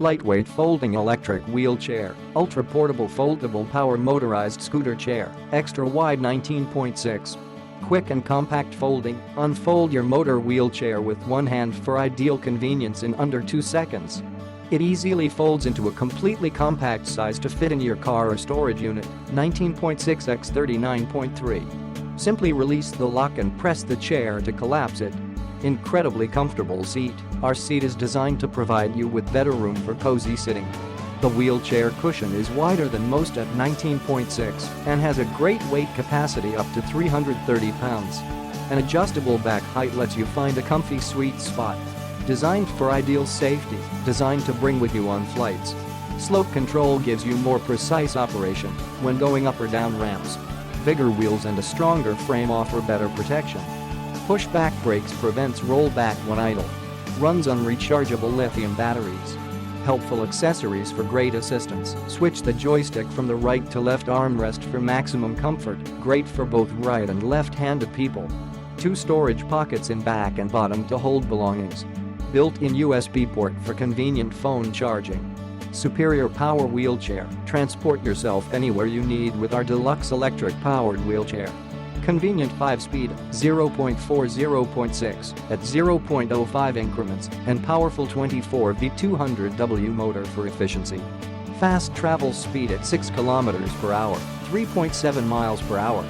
Lightweight folding electric wheelchair, ultra-portable foldable power motorized scooter chair, extra wide 19.6. Quick and compact folding, unfold your motor wheelchair with one hand for ideal convenience in under 2 seconds. It easily folds into a completely compact size to fit in your car or storage unit, 19.6 x 39.3. Simply release the lock and press the chair to collapse it. Incredibly comfortable seat. Our seat is designed to provide you with better room for cozy sitting. The wheelchair cushion is wider than most at 19.6 and has a great weight capacity up to 330 pounds. An adjustable back height lets you find a comfy sweet spot. Designed for ideal safety, designed to bring with you on flights. Slope control gives you more precise operation when going up or down ramps. Bigger wheels and a stronger frame offer better protection. Push-back brakes prevents rollback when idle. Runs on rechargeable lithium batteries. Helpful accessories for great assistance. Switch the joystick from the right to left armrest for maximum comfort, great for both right and left-handed people. 2 storage pockets in back and bottom to hold belongings. Built-in USB port for convenient phone charging. Superior power wheelchair. Transport yourself anywhere you need with our deluxe electric-powered wheelchair. Convenient 5-speed, 0.4 0.6 at 0.05 increments and powerful 24V 200W motor for efficiency. Fast travel speed at 6 km/h, 3.7 miles per hour.